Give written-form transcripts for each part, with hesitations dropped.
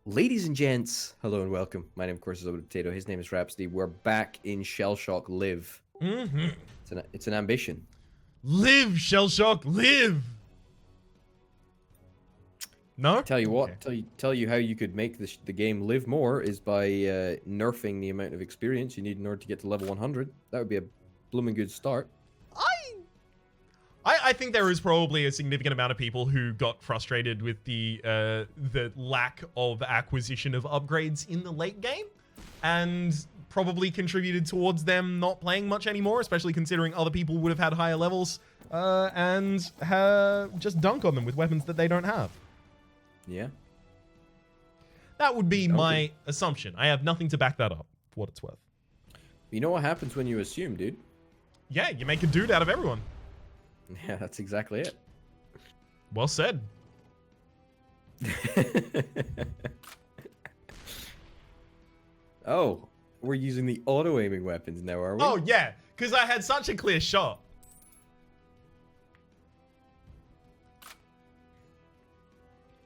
Ladies and gents, hello and welcome. My name, of course, is Old Potato. His name is Rhapsody. We're back in ShellShock Live. It's an ambition. Live, ShellShock, live! No? Tell you what, Okay. tell you how you could make the game live more is by nerfing the amount of experience you need in order to get to level 100. That would be a blooming good start. I think there is probably a significant amount of people who got frustrated with the lack of acquisition of upgrades in the late game, and probably contributed towards them not playing much anymore, especially considering other people would have had higher levels, and just dunk on them with weapons that they don't have. Yeah. That would be Okay. my assumption. I have nothing to back that up, for what it's worth. You know what happens when you assume, dude? Yeah, you make a dude out of everyone. Yeah, that's exactly it. Well said. Oh, we're using the auto-aiming weapons now, are we? Oh, yeah, because I had such a clear shot.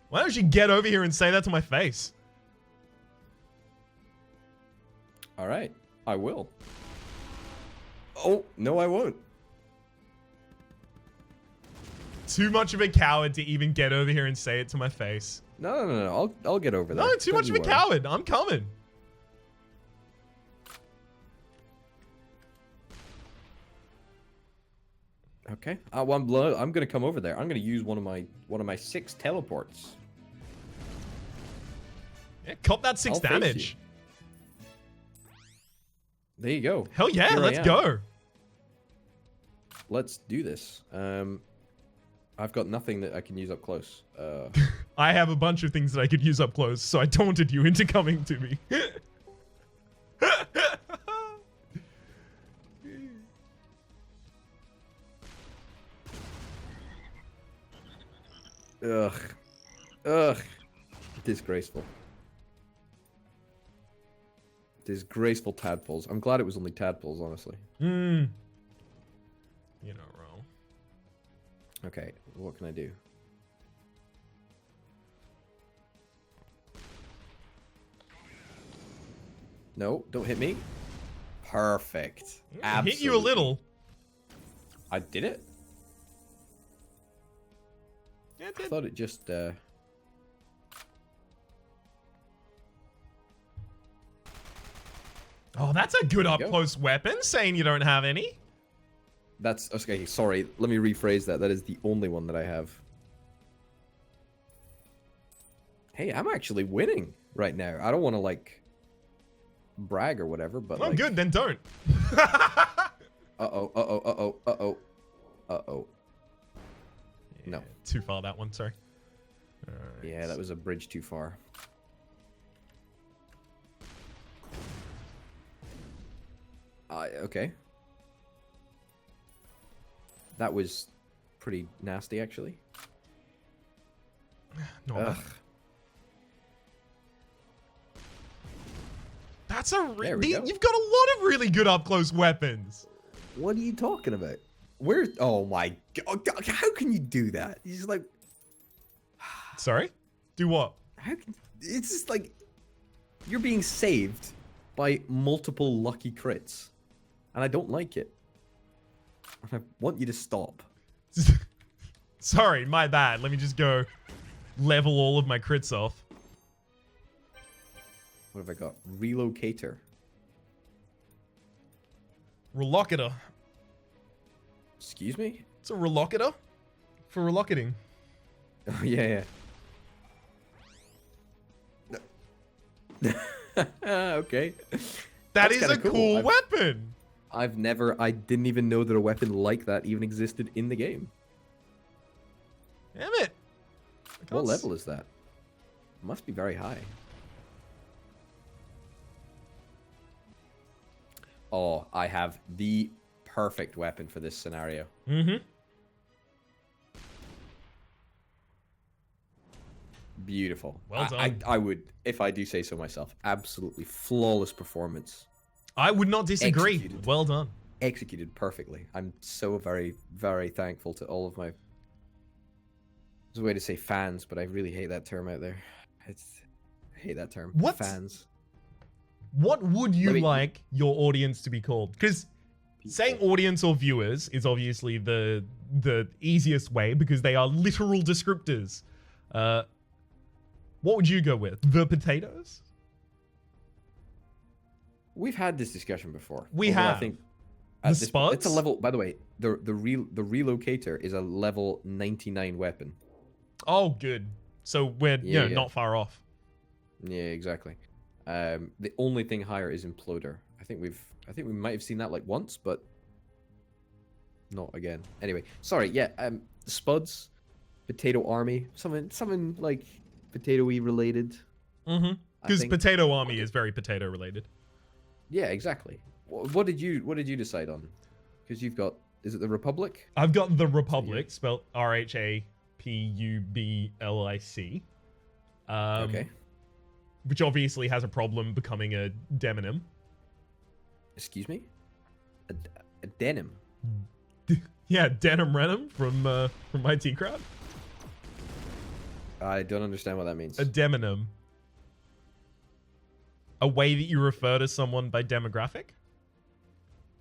Why don't you get over here and say that to my face? All right, I will. Oh, no, I won't. Too much of a coward to even get over here and say it to my face. No. I'll get over there. No, too Don't much of you a worry. coward. I'm coming. Okay. I'm gonna come over there. I'm gonna use one of my 6 teleports. Yeah, cop that 6 I'll face damage. There you go. Hell yeah, Here I let's am. go. Let's do this. I've got nothing that I can use up close. I have a bunch of things that I could use up close, so I taunted you into coming to me. Ugh. Disgraceful. Disgraceful tadpoles. I'm glad it was only tadpoles, honestly. You're not wrong. Okay, what can I do? No, don't hit me. Perfect. Absolutely. Hit you a little. I did it? Yeah, it I did. thought it just, Oh, that's a good go. up-close weapon, saying you don't have any. That's... Okay, sorry. Let me rephrase that. That is the only one that I have. Hey, I'm actually winning right now. I don't want to, like, brag or whatever, but, Well, like... good, then don't. Uh-oh. No. Yeah, too far, that one, sorry. Alright. Yeah, that was a bridge too far. Okay. That was pretty nasty, actually. No, Ugh. that's a There we go. You've got a lot of really good up-close weapons. What are you talking about? Where? Oh my god! How can you do that? He's just like, Sorry? Do what? how can? It's just like you're being saved by multiple lucky crits, and I don't like it. And I want you to stop. Sorry, my bad. Let me just go level all of my crits off. What have I got? Relocator. Relocator. Excuse me? It's a relocator for relocating. Oh yeah. Okay. That That's is a kinda cool weapon. I didn't even know that a weapon like that even existed in the game. Damn it. What level is that? Must be very high. Oh, I have the perfect weapon for this scenario. Mm-hmm. Beautiful. Well done. I would, if I do say so myself, absolutely flawless performance. I would not disagree. Executed. Well done. Executed perfectly. I'm so very, very thankful to all of my... There's a way to say fans, but I really hate that term out there. It's hate that term. What? Fans. What would you Let me- like your audience to be called? Because saying audience or viewers is obviously the easiest way because they are literal descriptors. What would you go with? The potatoes? We've had this discussion before. We although have. I think The it's a spuds? level. By the way, the relocator is a level 99 weapon. Oh, good. So we're Yeah, yeah. not far off. Yeah, exactly. The only thing higher is imploder. I think we might have seen that like once, but not again. Anyway, sorry. Yeah. Spuds, potato army, something like potato-y related. Mm-hmm. I Because think. Potato Army is very potato related. Yeah, exactly. What did you decide on? Because you've got, is it the Republic? I've got the Republic, spelled RHAPUBLIC. Okay. Which obviously has a problem becoming a demonym. Excuse me? A denim. Yeah, Denim Renum from IT Crowd. I don't understand what that means. A demonym. A way that you refer to someone by demographic.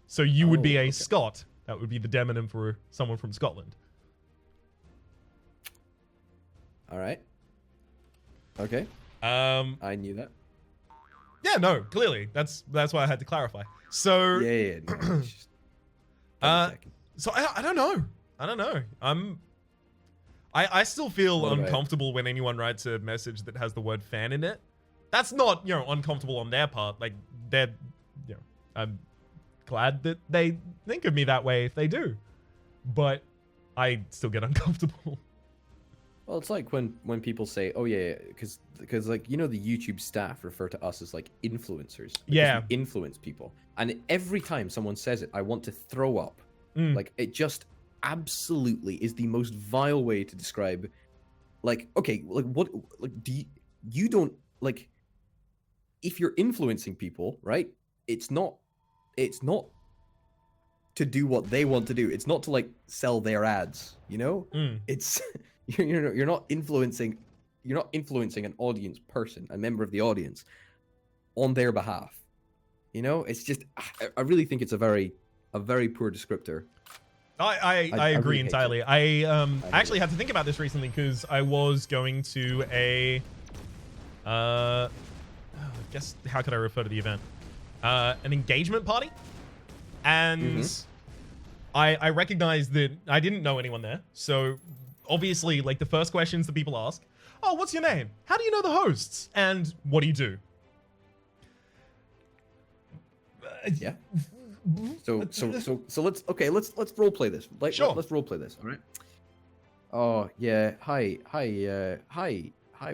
So you would be a okay. Scot. That would be the demonym for someone from Scotland. All right. Okay. I knew that. Yeah, no, clearly. That's why I had to clarify. So Yeah. No, it's just- a second. So I don't know. I don't know. I still feel What about- uncomfortable when anyone writes a message that has the word fan in it. That's not, uncomfortable on their part. Like, they're, I'm glad that they think of me that way if they do. But I still get uncomfortable. Well, it's like when people say, "Oh yeah," because like the YouTube staff refer to us as like influencers. Because Yeah. we influence people, and every time someone says it, I want to throw up. Mm. Like it just absolutely is the most vile way to describe. Like, okay, like what? Like, you don't like? If you're influencing people, right? It's not to do what they want to do. It's not to like sell their ads. Mm. It's you're not influencing an audience person, a member of the audience, on their behalf. It's just I really think it's a very poor descriptor. I I agree really hate entirely. it. I hate actually had to think about this recently because I was going to I guess how could I refer to the event? An engagement party, and I recognized that I didn't know anyone there. So obviously, like the first questions that people ask, "Oh, what's your name? How do you know the hosts? And what do you do?" Yeah. So let's role play this. Like, Sure. Let's role play this. All right. Oh yeah. Hi.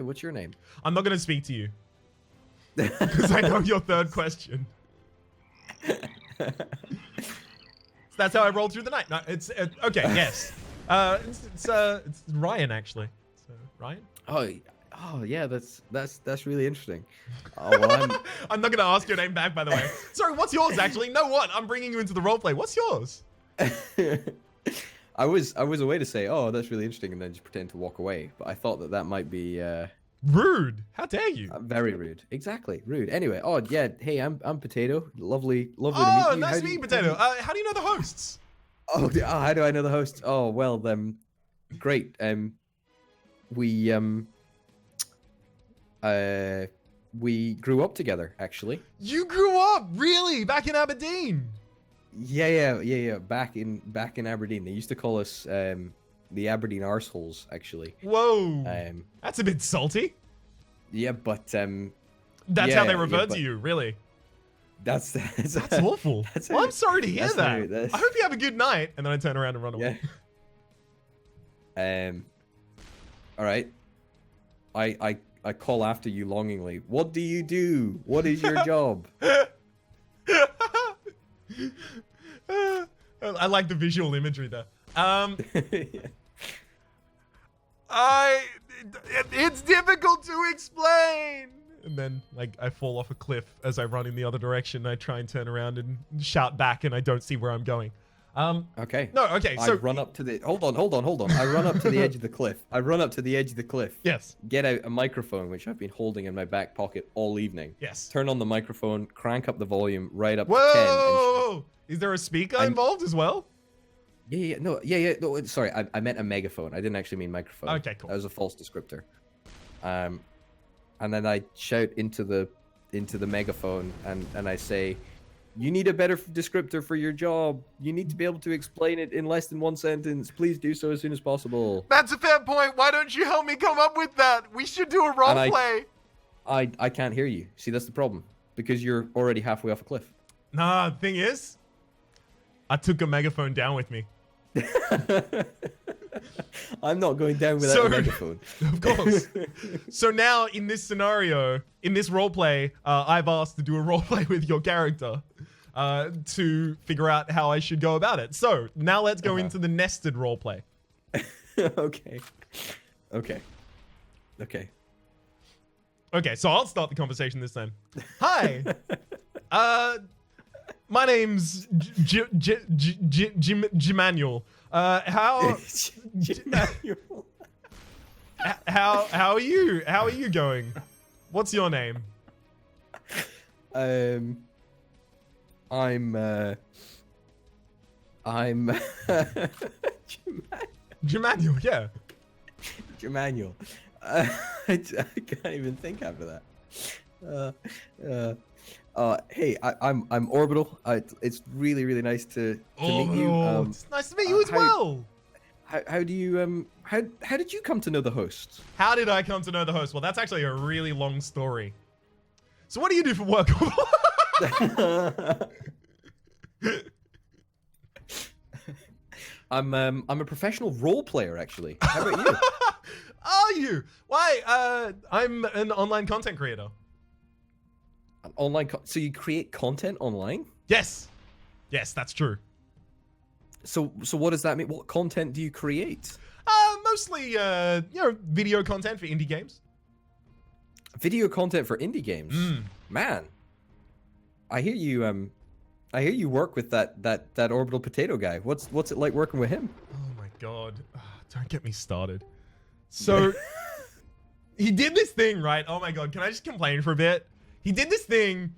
What's your name? I'm not going to speak to you because I know your third question. That's how I rolled through the night. No, it's okay. Yes, it's Ryan actually. So Ryan. Oh yeah. That's really interesting. Oh well, I'm not gonna ask your name back, by the way. Sorry, what's yours actually? No, what? I'm bringing you into the roleplay. What's yours? I was a way to say, oh, that's really interesting, and then just pretend to walk away. But I thought that might be Rude. How dare you? very rude. Exactly, rude. Anyway, oh yeah, hey, I'm Potato. Lovely to meet Oh, you. nice to meet you, Potato. How do you know the hosts? How do I know the host? Oh well, great. We grew up together, actually. You grew up really back in Aberdeen. Yeah. Back in Aberdeen, they used to call us the Aberdeen arseholes, actually. Whoa. That's a bit salty. Yeah, but That's yeah, how they refer yeah, to but- you, really. that's Awful. That's Well, how- I'm sorry to hear that's that. how- that's- I hope you have a good night. And then I turn around and run away. Yeah. All right. I call after you longingly. What do you do? What is your job? I like the visual imagery there. It's difficult to explain. And then, like, I fall off a cliff as I run in the other direction. I try and turn around and shout back, and I don't see where I'm going. Okay. No, okay, I so run up to the. Hold on. I run up to the edge of the cliff. yes, Get out a microphone, which I've been holding in my back pocket all evening. yes. Turn on the microphone, crank up the volume right up to 10. Whoa! Is there a speaker I'm- involved as well? No, sorry, I meant a megaphone. I didn't actually mean microphone. Okay, cool. That was a false descriptor. And then I shout into the megaphone and I say, "You need a better descriptor for your job. You need to be able to explain it in less than one sentence. Please do so as soon as possible." That's a fair point. Why don't you help me come up with that? We should do a role And play. I can't hear you. See, that's the problem. Because you're already halfway off a cliff. Nah, the thing is, I took a megaphone down with me. I'm not going down without a megaphone. Of course. So now in this scenario, in this roleplay, I've asked to do a roleplay with your character to figure out how I should go about it. So now let's go into the nested roleplay. Okay. Okay, so I'll start the conversation this time. Hi. My name's Jimanuel. How are you? How are you going? What's your name? I'm Jimanuel, yeah. Jimanuel. I can't even think after that. Hey, I'm Orbital. It's really nice to meet you. It's nice to meet you as well. How do you how did you come to know the host? How did I come to know the host? Well, that's actually a really long story. So what do you do for work? I'm a professional role player, actually. How about you? Are you? Why? I'm an online content creator. An so you create content online? Yes, that's true. So what does that mean? What content do you create? Mostly, video content for indie games. Video content for indie games. Man, I hear you. I hear you work with that orbital potato guy. What's it like working with him? Oh my god! Don't get me started. So he did this thing, right? Oh my god! Can I just complain for a bit? He did this thing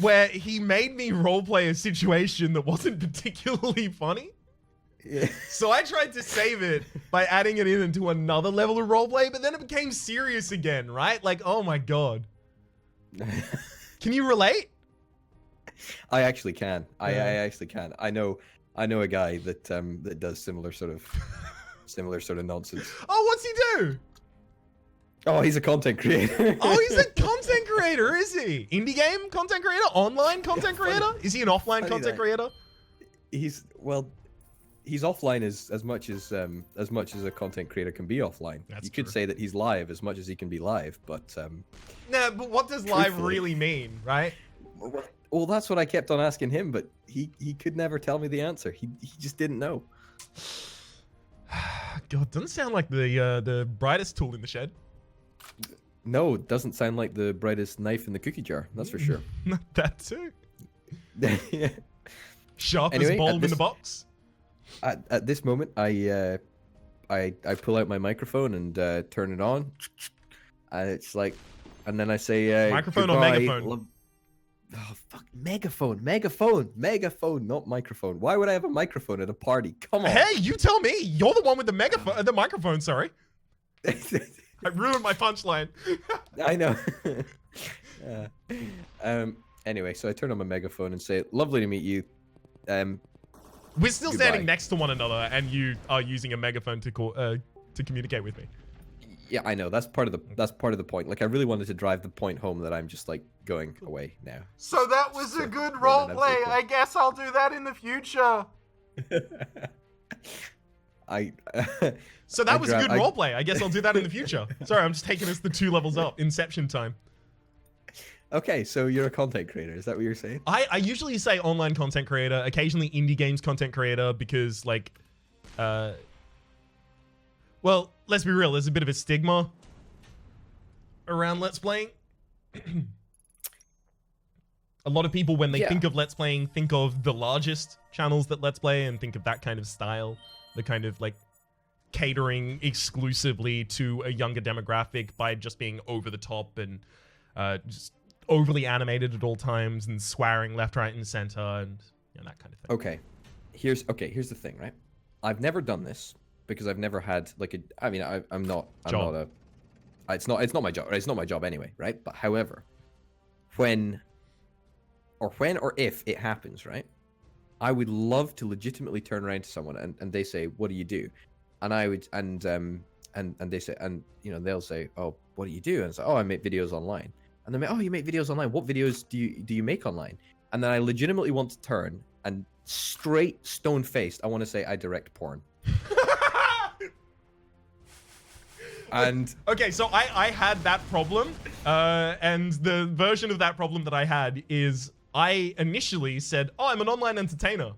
where he made me roleplay a situation that wasn't particularly funny. Yeah. So I tried to save it by adding it into another level of roleplay, but then it became serious again, right? Like, oh my god. Can you relate? I actually can. I actually can. I know a guy that that does similar sort of nonsense. Oh, what's he do? Oh, he's a content creator. Oh, he's a content creator, is he? Indie game content creator? Online content creator? Is he an offline content creator? He's offline as much as a content creator can be offline. That's you could true. say that he's live as much as he can be live, but Nah, but what does live truthfully. really mean, right? Well, that's what I kept on asking him, but he could never tell me the answer. He just didn't know. God, doesn't sound like the brightest tool in the shed. No, it doesn't sound like the brightest knife in the cookie jar. That's for sure. That too. Yeah. Sharpest Anyway, bulb in the box. At this moment, I pull out my microphone and turn it on, and it's like, and then I say, Microphone or "Goodbye, megaphone?" Oh fuck, megaphone, not microphone. Why would I have a microphone at a party? Come on. Hey, you tell me. You're the one with the megaphone, the microphone. Sorry, I ruined my punchline. I know. Anyway, so I turn on my megaphone and say, "Lovely to meet you." We're still Goodbye. standing next to one another, and you are using a megaphone to call to communicate with me. Yeah, I know. That's part of the point. Like, I really wanted to drive the point home that I'm just like going away now. So that was a good role play. I guess I'll do that in the future. So that was a good roleplay. I guess I'll do that in the future. Sorry, I'm just taking us the 2 levels up. Inception time. Okay, so you're a content creator. Is that what you're saying? I usually say online content creator, occasionally indie games content creator, because like, well, let's be real. There's a bit of a stigma around Let's Playing. A lot of people, when they Yeah. think of Let's Playing, think of the largest channels that Let's Play and think of that kind of style, the kind of like catering exclusively to a younger demographic by just being over the top and just overly animated at all times and swearing left, right, and center and that kind of thing. Okay. Here's the thing, right? I've never done this because I've never had like I'm not a it's not my job, right? It's not my job anyway, right? But however, when or if it happens, right? I would love to legitimately turn around to someone and they say, "What do you do?" And I would and they say, and they'll say, "Oh, what do you do?" And I say, "Oh, I make videos online." And they're like, "Oh, you make videos online? What videos do you make online?" And then I legitimately want to turn and straight stone faced, I want to say I direct porn. And okay, so I had that problem, and the version of that problem that I had is I initially said, "Oh, I'm an online entertainer,"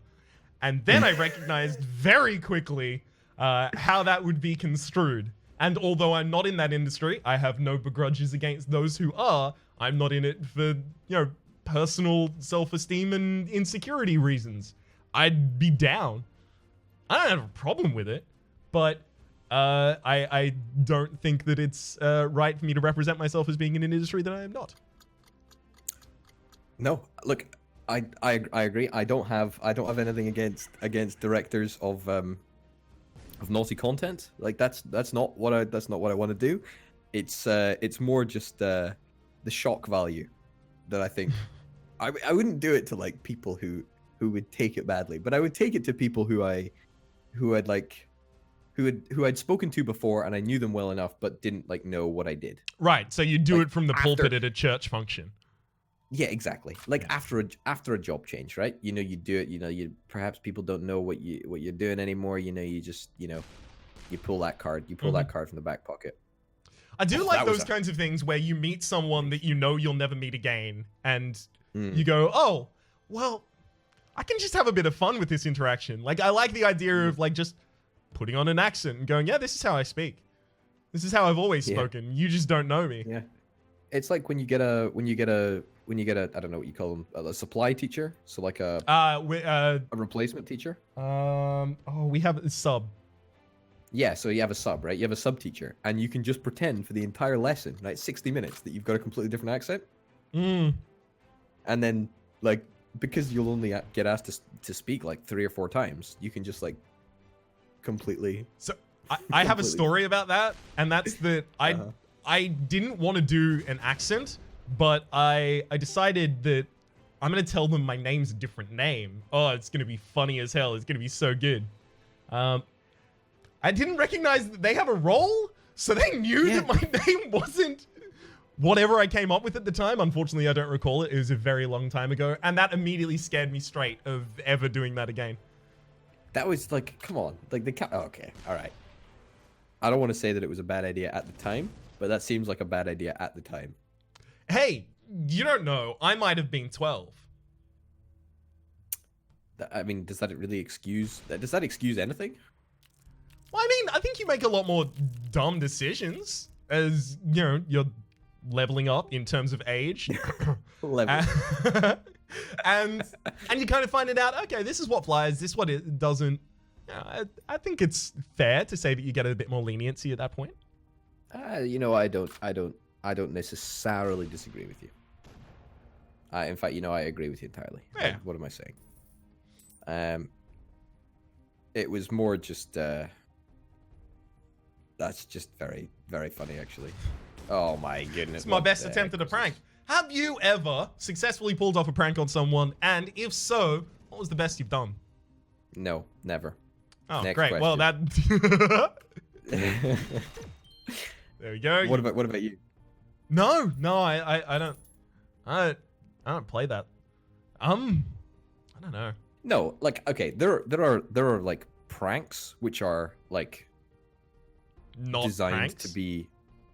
and then I recognized very quickly how that would be construed. And although I'm not in that industry, I have no begrudges against those who are. I'm not in it for personal self-esteem and insecurity reasons. I'd be down. I don't have a problem with it, but I don't think that it's right for me to represent myself as being in an industry that I am not. No, look, I agree. I don't have anything against directors of naughty content. Like that's not what I want to do. It's more just the shock value that I think I wouldn't do it to like people who would take it badly, but I would take it to people who I'd spoken to before and I knew them well enough but didn't like know what I did. Right, so you do like, it from the pulpit at a church function. Yeah, exactly. Like after a job change, right? You do it, you perhaps people don't know what you're doing anymore, you just you pull that card, that card from the back pocket. I do like those kinds of things where you meet someone that you'll never meet again and you go, "Oh, well, I can just have a bit of fun with this interaction." Like I like the idea of like just putting on an accent and going, "Yeah, this is how I speak. This is how I've always spoken. You just don't know me." Yeah. It's like when you get a I don't know what you call them, a supply teacher, so like a replacement teacher. We have a sub. Yeah, so you have a sub, right? You have a sub teacher, and you can just pretend for the entire lesson, right, 60 minutes, that you've got a completely different accent. And then, like, because you'll only get asked to speak like 3 or 4 times, you can just like completely. So I have a story about that, and that's that I didn't want to do an accent, but I decided that I'm going to tell them my name's a different name. Oh, it's going to be funny as hell. It's going to be so good. I didn't recognize that they have a role, so they knew that my name wasn't whatever I came up with at the time. Unfortunately, I don't recall it. It was a very long time ago, and that immediately scared me straight of ever doing that again. That was like, come on. Like, okay, all right. I don't want to say that it was a bad idea at the time, but that seems like a bad idea at the time. Hey, you don't know. I might have been 12. I mean, does that excuse anything? Well, I mean, I think you make a lot more dumb decisions as, you're leveling up in terms of age. And you kind of find it out, okay, this is what flies, this is what it doesn't. I think it's fair to say that you get a bit more leniency at that point. I don't necessarily disagree with you. In fact, I agree with you entirely. Yeah. What am I saying? It was more just that's just very, very funny, actually. Oh my goodness. It's my best attempt at a prank. Have you ever successfully pulled off a prank on someone? And if so, what was the best you've done? No, never. Oh, Next great. question. Well, that... There we go. What about you? No, I don't play that. I don't know. No, like, okay, there are like pranks which are like Not designed pranks. to be,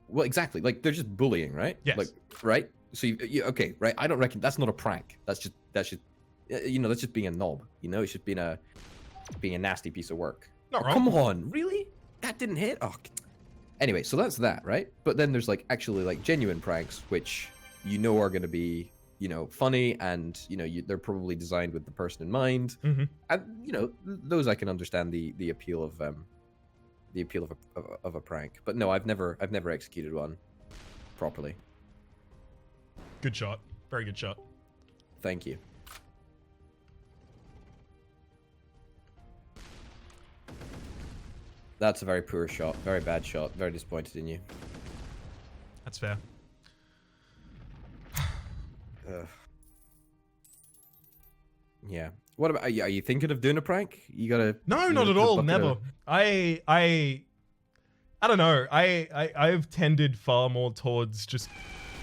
well, exactly, like they're just bullying, right? Yes. Like, right? So you okay, right? I don't reckon that's not a prank. That's just that's just being a knob. It's just being a nasty piece of work. Not wrong. Come on, really? That didn't hit? Oh. Anyway, so that's that, right? But then there's like actually like genuine pranks, which are going to be you know, funny, and you know, they're probably designed with the person in mind. Mm-hmm. And you know, those I can understand the appeal of a prank. But no, I've never executed one properly. Good shot. Very good shot. Thank you. That's a very poor shot. Very bad shot. Very disappointed in you. That's fair. Yeah. What about? Are you thinking of doing a prank? You gotta. No, you not gotta at put a all. bucket Never. of- I don't know. I've tended far more towards just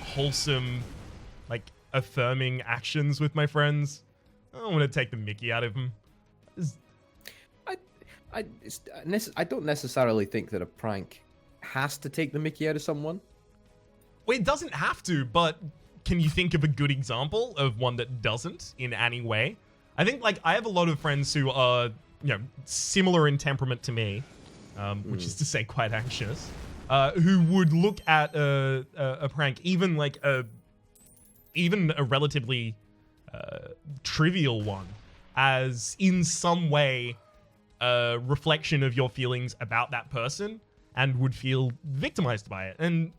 wholesome, like affirming actions with my friends. I don't want to take the mickey out of them. I don't necessarily think that a prank has to take the mickey out of someone. Well, it doesn't have to, but can you think of a good example of one that doesn't in any way? I think, like, I have a lot of friends who are, you know, similar in temperament to me, which is to say quite anxious, who would look at a prank, even like a relatively trivial one, as in some way a reflection of your feelings about that person, and would feel victimized by it. And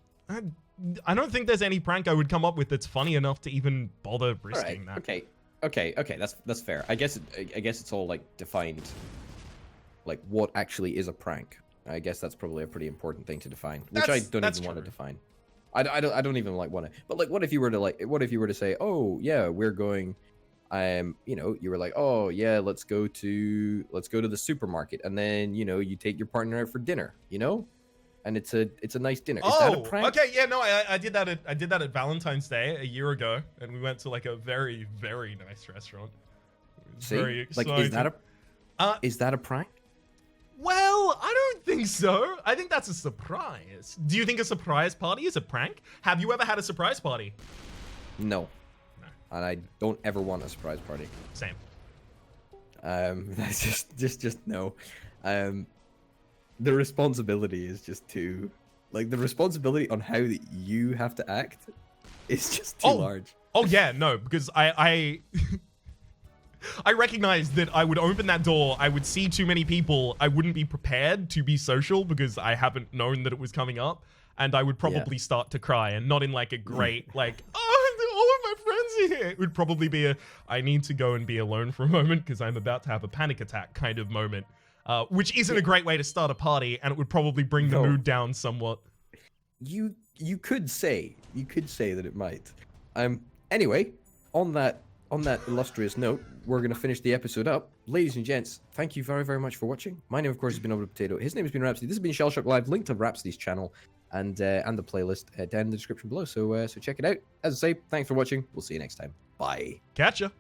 I don't think there's any prank I would come up with that's funny enough to even bother risking that. Okay. That's fair. I guess it's all like defined, like what actually is a prank. I guess that's probably a pretty important thing to define, which I don't even want to define. I don't even like want to. But like, what if you were to say, oh yeah, we're going, you know, you were like, oh yeah, let's go to the supermarket, and then you know you take your partner out for dinner, you know, and it's a nice dinner. Is that a prank? Okay, yeah, no, I did that at Valentine's Day a year ago, and we went to like a very, very nice restaurant. It was very exciting. Like, is that a prank? Well, I don't think so. I think that's a surprise. Do you think a surprise party is a prank? Have you ever had a surprise party? No. And I don't ever want a surprise party. Same. That's just no. The responsibility is just too, like, the responsibility on how that you have to act is just too large. Oh yeah, no, because I recognize that I would open that door, I would see too many people, I wouldn't be prepared to be social because I haven't known that it was coming up, and I would probably start to cry, and not in like a great, like, oh, all of my friends are here. It would probably be I need to go and be alone for a moment because I'm about to have a panic attack kind of moment, which isn't a great way to start a party, and it would probably bring the mood down somewhat. You could say that it might. Anyway, on that illustrious note, we're going to finish the episode up. Ladies and gents, thank you very, very much for watching. My name, of course, has been Over the Potato. His name has been Rhapsody. This has been ShellShock Live. Link to Rhapsody's channel and the playlist down in the description below. So check it out. As I say, thanks for watching. We'll see you next time. Bye. Catch ya.